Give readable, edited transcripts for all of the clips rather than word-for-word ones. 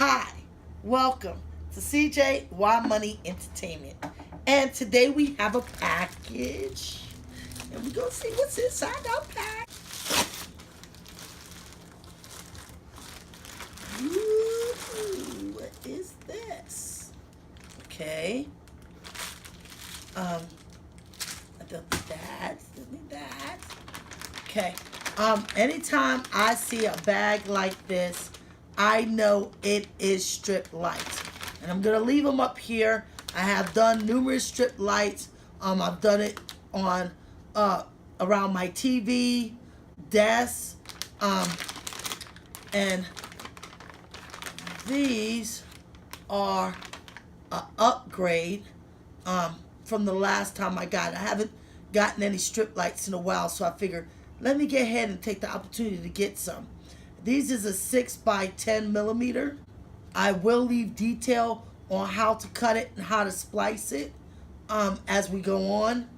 Hi, welcome to CJ Y Money Entertainment. And today we have a package. And we're going to see what's inside our pack. Ooh, what is this? Okay. I don't need that. Don't need that. Okay. Anytime I see a bag like this, I know it is strip lights. And I'm going to leave them up here. I have done numerous strip lights. I've done it on around my TV, desk, and these are an upgrade from the last time I got it. I haven't gotten any strip lights in a while, so I figured let me get ahead and take the opportunity to get some. These is a 6 by 10 millimeter. I will leave detail on how to cut it and how to splice it as we go on.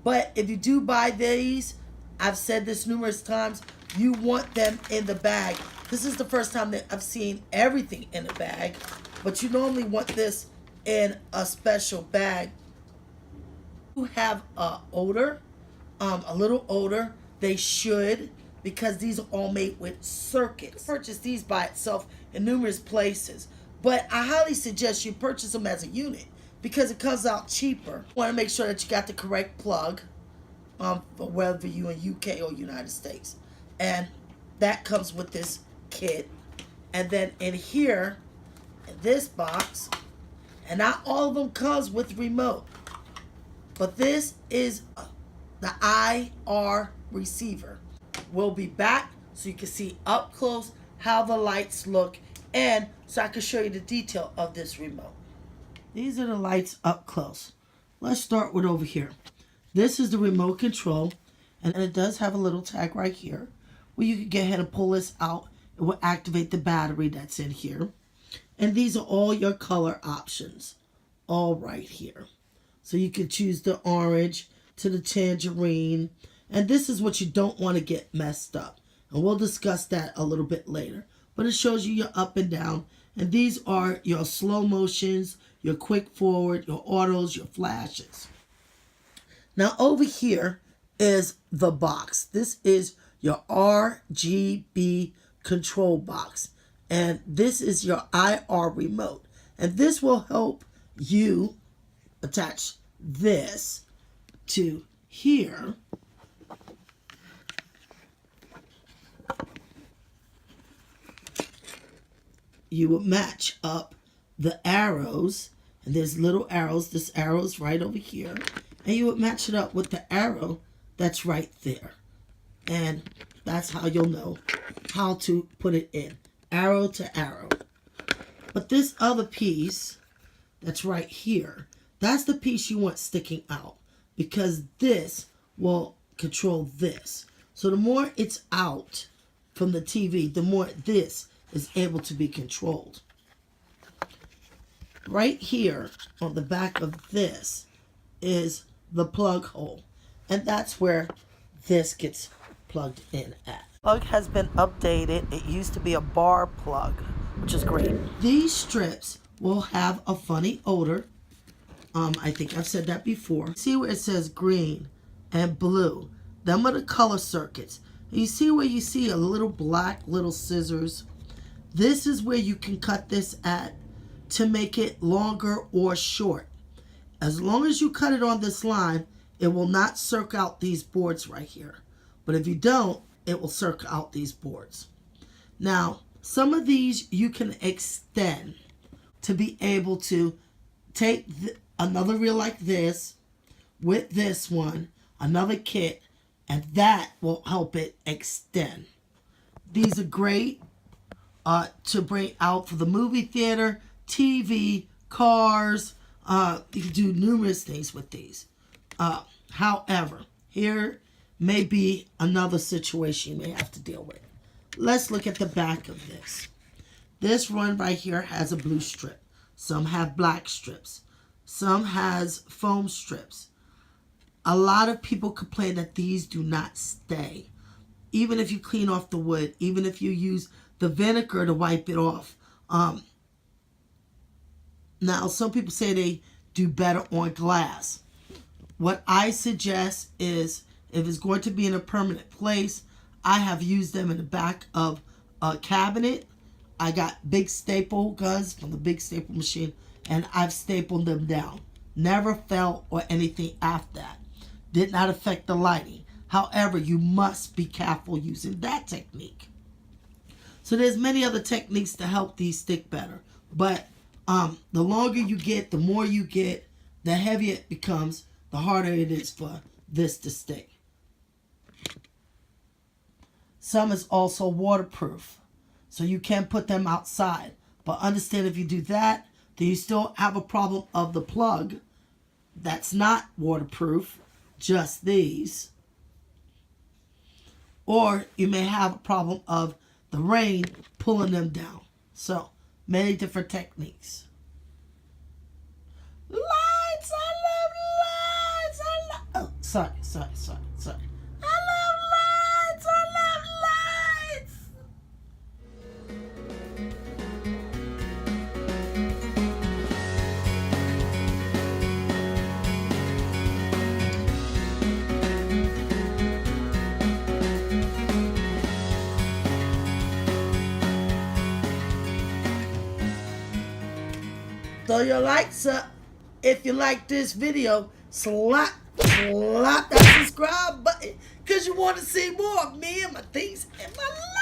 But if you do buy these, I've said this numerous times, you want them in the bag. This is the first time that I've seen everything in a bag, but you normally want this in a special bag. You have a little odor. They should, because these are all made with circuits. Purchase these by itself in numerous places, but I highly suggest you purchase them as a unit because it comes out cheaper. You want to make sure that you got the correct plug for whether you in UK or United States, and that comes with this kit. And then in here, in this box, and not all of them comes with remote, but this is the IR receiver. We'll be back so you can see up close how the lights look, and so I can show you the detail of this remote. These are the lights up close. Let's start with over here. This is the remote control, and it does have a little tag right here where you can get ahead and pull this out. It will activate the battery that's in here. And these are all your color options, all right here. So you can choose the orange to the tangerine, and this is what you don't want to get messed up. And we'll discuss that a little bit later. But it shows you your up and down, and these are your slow motions, your quick forward, your autos, your flashes. Now over here is the box. This is your RGB control box, and this is your IR remote, and this will help you attach this to here. You will match up the arrows, and there's little arrows. This arrow's right over here, and you would match it up with the arrow that's right there, and that's how you'll know how to put it in, arrow to arrow. But this other piece that's right here, that's the piece you want sticking out, because this will control this. So the more it's out from the TV, the more this is able to be controlled. Right here on the back of this is the plug hole, and that's where this gets plugged in at. Plug has been updated. It used to be a bar plug, which is great. These strips will have a funny odor. I think I've said that before. See where it says green and blue? Them are the color circuits. And you see where you see a little black little scissors? This is where you can cut this at to make it longer or short. As long as you cut it on this line, it will not circle out these boards right here. But if you don't, it will circle out these boards. Now, some of these you can extend to be able to take another reel like this with this one, another kit, and that will help it extend. These are great to bring out for the movie theater, TV, cars. You can do numerous things with these. However, here may be another situation you may have to deal with. Let's look at the back of this. This one right here has a blue strip. Some have black strips. Some has foam strips. A lot of people complain that these do not stay. Even if you clean off the wood, even if you use the vinegar to wipe it off, Now, some people say they do better on glass. What I suggest is, if it's going to be in a permanent place, I have used them in the back of a cabinet. I got big staple guns from the big staple machine, and I've stapled them down. Never fell or anything after that. Did not affect the lighting. However, you must be careful using that technique. So there's many other techniques to help these stick better. But the longer you get, the more you get, the heavier it becomes, the harder it is for this to stick. Some is also waterproof, so you can put them outside. But understand, if you do that, then you still have a problem of the plug that's not waterproof, just these. Or you may have a problem of the rain pulling them down. So, many different techniques. Lights! I love lights! Oh, sorry. I love lights! Throw your likes up. If you like this video, slap that subscribe button, because you want to see more of me and my things and my life.